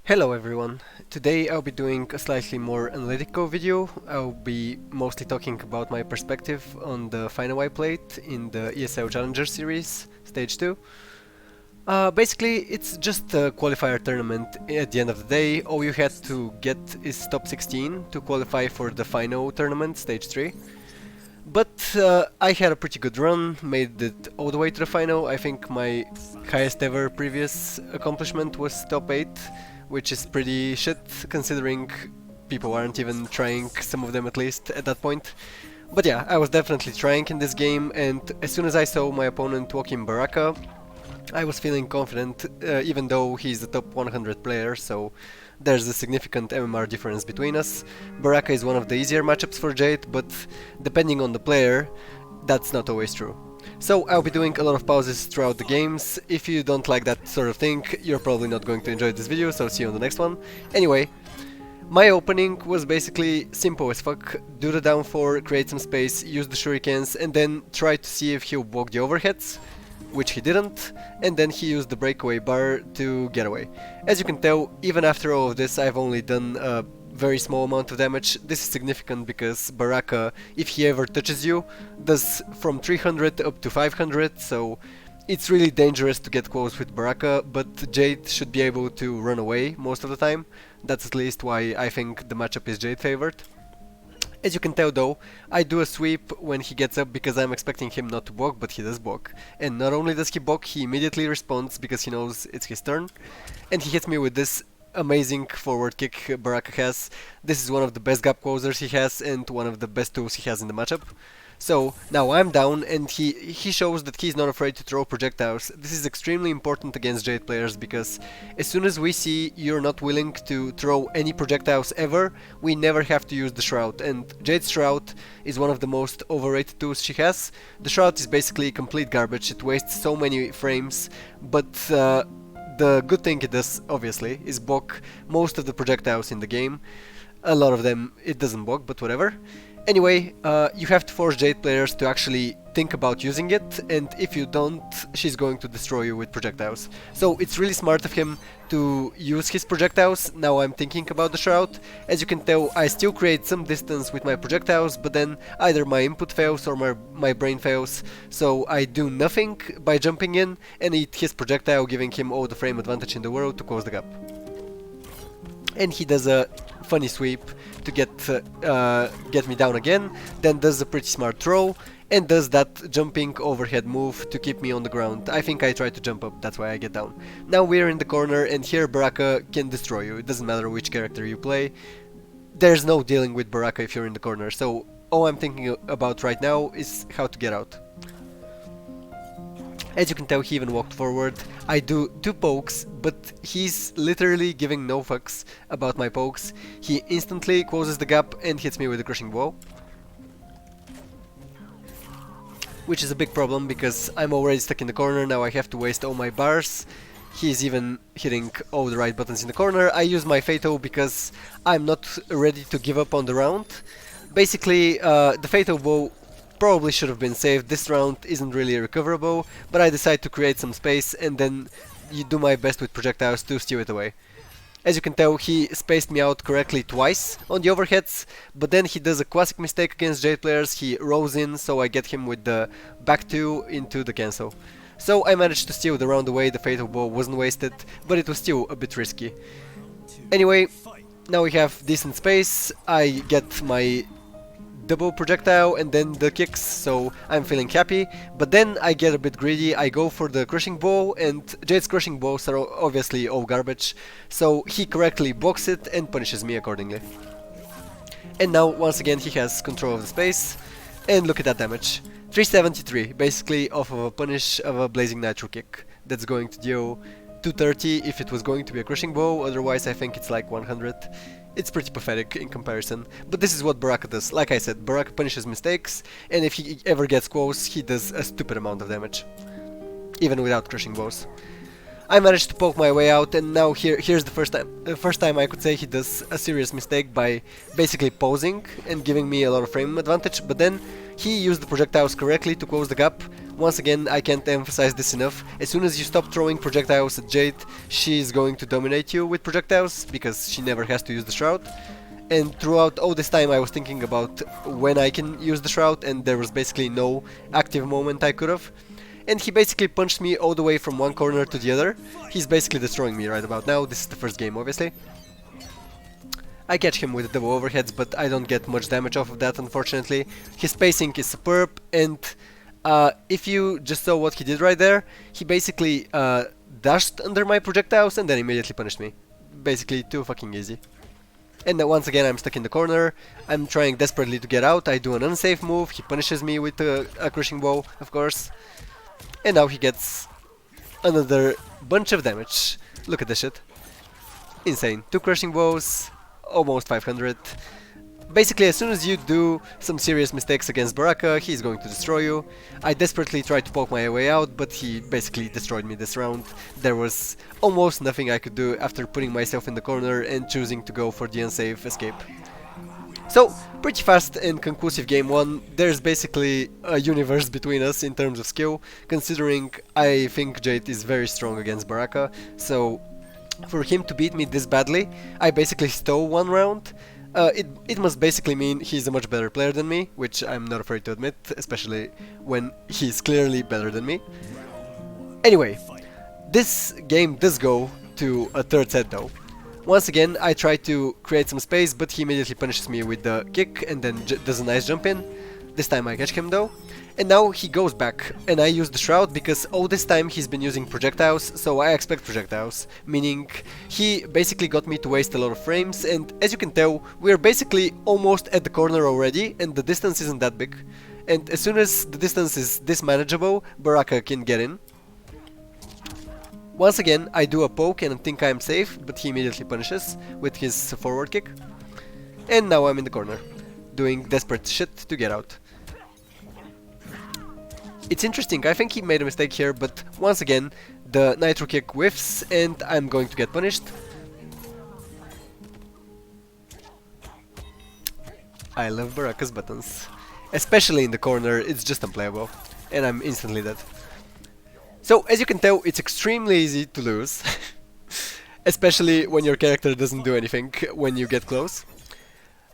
Hello everyone, today I'll be doing a slightly more analytical video. I'll be mostly talking about my perspective on the final I played in the ESL Challenger Series, Stage 2. Basically, it's just a qualifier tournament at the end of the day. All you had to get is top 16 to qualify for the final tournament, Stage 3. But I had a pretty good run, made it all the way to the final. I think my highest ever previous accomplishment was top 8, which is pretty shit considering people aren't even trying, some of them at least, at that point. But yeah, I was definitely trying in this game, and as soon as I saw my opponent walking Baraka, I was feeling confident, even though he's a top 100 player, so there's a significant MMR difference between us. Baraka is one of the easier matchups for Jade, but depending on the player, that's not always true. So I'll be doing a lot of pauses throughout the games. If you don't like that sort of thing, you're probably not going to enjoy this video, so see you on the next one. Anyway, my opening was basically simple as fuck. Do the down 4, create some space, use the shurikens, and then try to see if he'll block the overheads, which he didn't, and then he used the breakaway bar to get away. As you can tell, even after all of this, I've only done a very small amount of damage. This is significant because Baraka, if he ever touches you, does from 300 up to 500, so it's really dangerous to get close with Baraka, but Jade should be able to run away most of the time. That's at least why I think the matchup is Jade favored. As you can tell though, I do a sweep when he gets up because I'm expecting him not to block, but he does block. And not only does he block, he immediately responds because he knows it's his turn. And he hits me with this amazing forward kick Baraka has. This is one of the best gap closers he has and one of the best tools he has in the matchup. So now I'm down and he shows that he's not afraid to throw projectiles. This is extremely important against Jade players because as soon as we see you're not willing to throw any projectiles ever, we never have to use the Shroud, and Jade's Shroud is one of the most overrated tools she has. The Shroud is basically complete garbage, it wastes so many frames, but the good thing it does, obviously, is block most of the projectiles in the game. A lot of them it doesn't block, but whatever. Anyway, you have to force Jade players to actually think about using it, and if you don't, she's going to destroy you with projectiles. So it's really smart of him to use his projectiles. Now I'm thinking about the Shroud. As you can tell, I still create some distance with my projectiles, but then either my input fails or my brain fails, so I do nothing by jumping in and eat his projectile, giving him all the frame advantage in the world to close the gap. And he does a funny sweep to get me down again, then does a pretty smart throw, and does that jumping overhead move to keep me on the ground. I think I tried to jump up, that's why I get down. Now we're in the corner, and here Baraka can destroy you. It doesn't matter which character you play. There's no dealing with Baraka if you're in the corner, so all I'm thinking about right now is how to get out. As you can tell, he even walked forward. I do 2 pokes, but he's literally giving no fucks about my pokes. He instantly closes the gap and hits me with a crushing blow. Which is a big problem because I'm already stuck in the corner, now I have to waste all my bars. He's even hitting all the right buttons in the corner. I use my Fatal because I'm not ready to give up on the round. Basically, the Fatal blow probably should have been saved. This round isn't really recoverable, but I decide to create some space and then do my best with projectiles to steal it away. As you can tell, he spaced me out correctly twice on the overheads, but then he does a classic mistake against Jade players. He rolls in, so I get him with the back 2 into the cancel. So I managed to steal the round away. The Fatal blow wasn't wasted, but it was still a bit risky. Anyway, now we have decent space. I get my double projectile and then the kicks, so I'm feeling happy. But then I get a bit greedy, I go for the crushing blow, and Jade's crushing blows are obviously all garbage, so he correctly blocks it and punishes me accordingly. And now once again he has control of the space, and look at that damage. 373, basically off of a punish of a Blazing Nitro kick. That's going to deal 230 if it was going to be a crushing blow, otherwise I think it's like 100. It's pretty pathetic in comparison, but this is what Baraka does. Like I said, Baraka punishes mistakes, and if he ever gets close, he does a stupid amount of damage, even without crushing blows. I managed to poke my way out, and now here's the first time I could say he does a serious mistake by basically posing and giving me a lot of frame advantage, but then he used the projectiles correctly to close the gap. Once again, I can't emphasize this enough. As soon as you stop throwing projectiles at Jade, she's going to dominate you with projectiles, because she never has to use the Shroud. And throughout all this time I was thinking about when I can use the Shroud, and there was basically no active moment I could have. And he basically punched me all the way from one corner to the other. He's basically destroying me right about now. This is the first game, obviously. I catch him with double overheads, but I don't get much damage off of that, unfortunately. His spacing is superb, and if you just saw what he did right there, he basically dashed under my projectiles and then immediately punished me. Basically, too fucking easy. And then once again I'm stuck in the corner. I'm trying desperately to get out. I do an unsafe move. He punishes me with a crushing blow, of course. And now he gets another bunch of damage. Look at this shit. Insane. 2 crushing blows, almost 500. Basically, as soon as you do some serious mistakes against Baraka, he's going to destroy you. I desperately tried to poke my way out, but he basically destroyed me this round. There was almost nothing I could do after putting myself in the corner and choosing to go for the unsafe escape. So, pretty fast and conclusive game 1. There's basically a universe between us in terms of skill, considering I think Jade is very strong against Baraka, so for him to beat me this badly, I basically stole one round. It must basically mean he's a much better player than me, which I'm not afraid to admit, especially when he's clearly better than me. Anyway, this game does go to a third set though. Once again, I try to create some space, but he immediately punishes me with the kick and then does a nice jump in. This time I catch him though. And now he goes back, and I use the Shroud because all this time he's been using projectiles, so I expect projectiles, meaning he basically got me to waste a lot of frames, and as you can tell, we're basically almost at the corner already, and the distance isn't that big. And as soon as the distance is this manageable, Baraka can get in. Once again, I do a poke and think I'm safe, but he immediately punishes with his forward kick. And now I'm in the corner, doing desperate shit to get out. It's interesting, I think he made a mistake here, but once again, the nitro kick whiffs and I'm going to get punished. I love Baraka's buttons. Especially in the corner, it's just unplayable. And I'm instantly dead. So, as you can tell, it's extremely easy to lose. Especially when your character doesn't do anything when you get close.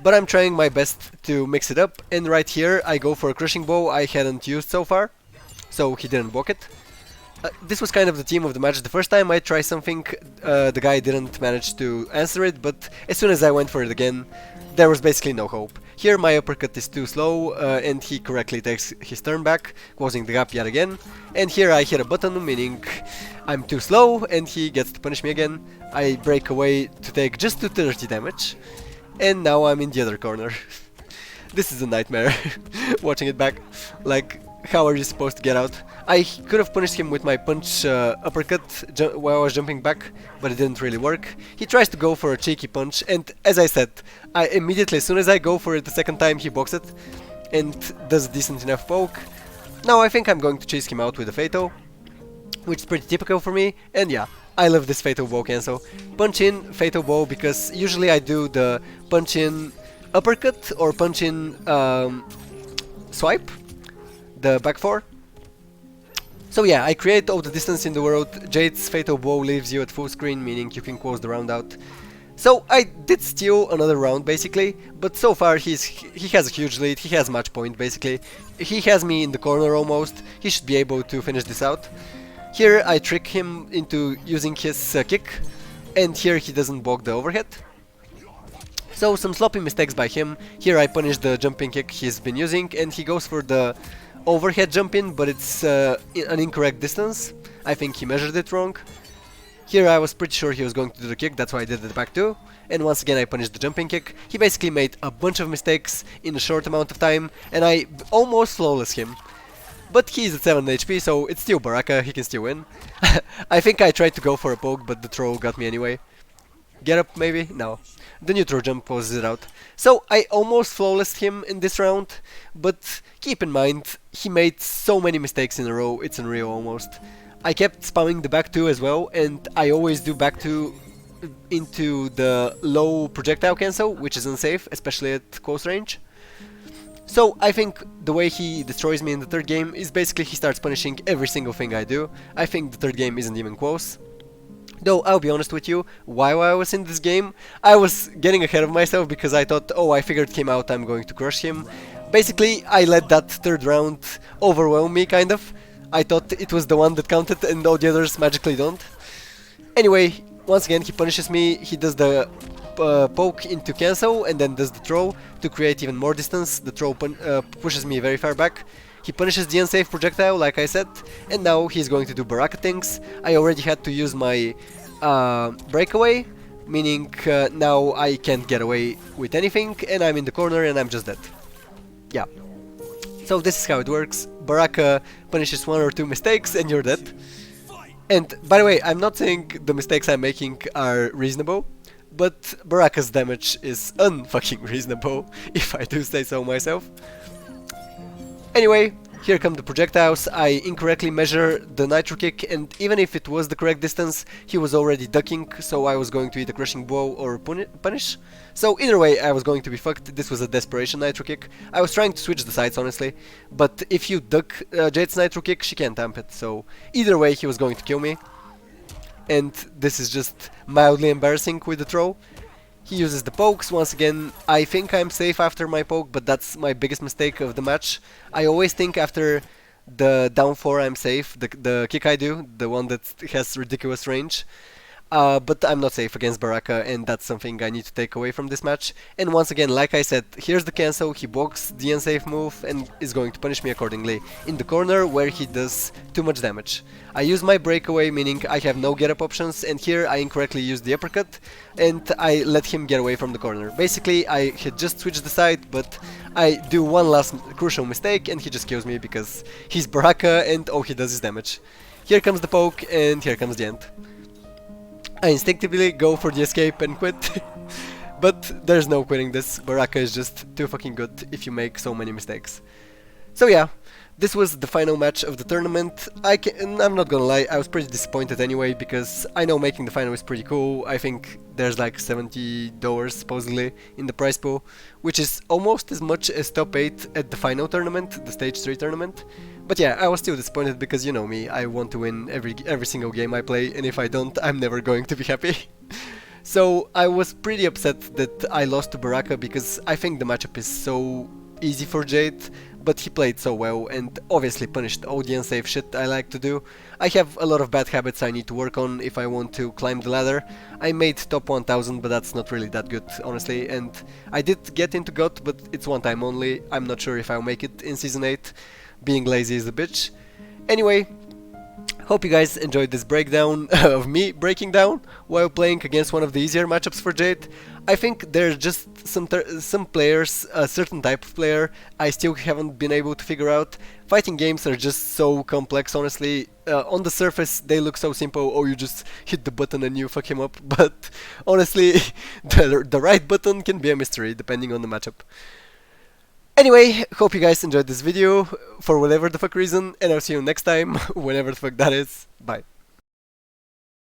But I'm trying my best to mix it up, and right here I go for a crushing blow I hadn't used so far, so he didn't block it. This was kind of the theme of the match. The first time I tried something, the guy didn't manage to answer it, but as soon as I went for it again, there was basically no hope. Here my uppercut is too slow, and he correctly takes his turn back, closing the gap yet again. And here I hit a button, meaning I'm too slow, and he gets to punish me again. I break away to take just 230 damage. And now I'm in the other corner. This is a nightmare, watching it back. Like, how are you supposed to get out? I could have punished him with my punch uppercut while I was jumping back, but it didn't really work. He tries to go for a cheeky punch, and as I said, I immediately, as soon as I go for it the second time, he blocks it, and does a decent enough poke. Now I think I'm going to chase him out with a Fatal, which is pretty typical for me, and yeah. I love this Fatal Blow cancel. Punch in, Fatal Blow, because usually I do the punch in uppercut or punch in swipe, the back four. So yeah, I create all the distance in the world. Jade's Fatal Blow leaves you at full screen, meaning you can close the round out. So I did steal another round basically, but so far he has a huge lead, he has match point basically. He has me in the corner almost, he should be able to finish this out. Here I trick him into using his kick, and here he doesn't block the overhead. So some sloppy mistakes by him. Here I punish the jumping kick he's been using, and he goes for the overhead jump in, but it's an incorrect distance. I think he measured it wrong. Here I was pretty sure he was going to do the kick, that's why I did it back too. And once again I punished the jumping kick. He basically made a bunch of mistakes in a short amount of time, and I almost flawless him. But he's at 7 HP, so it's still Baraka, he can still win. I think I tried to go for a poke, but the throw got me anyway. Get up, maybe? No. The neutral jump closes it out. So I almost flawlessed him in this round, but keep in mind, he made so many mistakes in a row, it's unreal almost. I kept spamming the back 2 as well, and I always do back 2 into the low projectile cancel, which is unsafe, especially at close range. So I think the way he destroys me in the third game is basically he starts punishing every single thing I do. I think the third game isn't even close. Though, I'll be honest with you, while I was in this game, I was getting ahead of myself because I thought, oh, I figured him out, I'm going to crush him. Basically, I let that third round overwhelm me, kind of. I thought it was the one that counted and all the others magically don't. Anyway, once again, he punishes me, he does the poke into cancel and then does the throw to create even more distance. The throw pushes me very far back. He punishes the unsafe projectile, like I said, and now he's going to do Baraka things. I already had to use my breakaway, meaning now I can't get away with anything, and I'm in the corner and I'm just dead. Yeah. So this is how it works. Baraka punishes one or two mistakes and you're dead. And by the way, I'm not saying the mistakes I'm making are reasonable, but Baraka's damage is unfucking reasonable, if I do say so myself. Anyway, here come the projectiles. I incorrectly measure the nitro kick, and even if it was the correct distance, he was already ducking, so I was going to either crushing blow or punish. So either way, I was going to be fucked. This was a desperation nitro kick. I was trying to switch the sides, honestly, but if you duck Jade's nitro kick, she can't amp it, so either way he was going to kill me. And this is just mildly embarrassing with the throw. He uses the pokes. Once again, I think I'm safe after my poke, but that's my biggest mistake of the match. I always think after the down 4 I'm safe, the kick I do, the one that has ridiculous range. But I'm not safe against Baraka, and that's something I need to take away from this match. And once again, like I said, here's the cancel, he blocks the unsafe move and is going to punish me accordingly in the corner where he does too much damage. I use my breakaway, meaning I have no get up options, and here I incorrectly use the uppercut and I let him get away from the corner. Basically, I had just switched the side, but I do one last crucial mistake and he just kills me because he's Baraka and all he does is damage. Here comes the poke and here comes the end. I instinctively go for the escape and quit, but there's no quitting this. Baraka is just too fucking good if you make so many mistakes. So yeah, this was the final match of the tournament. I'm not gonna lie, I was pretty disappointed anyway, because I know making the final is pretty cool. I think there's like $70 supposedly in the prize pool, which is almost as much as top 8 at the final tournament, the stage 3 tournament. But yeah, I was still disappointed because you know me, I want to win every single game I play, and if I don't, I'm never going to be happy. So I was pretty upset that I lost to Baraka because I think the matchup is so easy for Jade, but he played so well and obviously punished all the unsafe shit I like to do. I have a lot of bad habits I need to work on if I want to climb the ladder. I made top 1000, but that's not really that good, honestly, and I did get into GOT, but it's one time only. I'm not sure if I'll make it in Season 8. Being lazy is a bitch. Anyway, hope you guys enjoyed this breakdown of me breaking down while playing against one of the easier matchups for Jade. I think there's just some players, a certain type of player, I still haven't been able to figure out. Fighting games are just so complex, honestly. On the surface they look so simple, or you just hit the button and you fuck him up, but honestly the right button can be a mystery depending on the matchup. Anyway, hope you guys enjoyed this video for whatever the fuck reason, and I'll see you next time, whenever the fuck that is. Bye.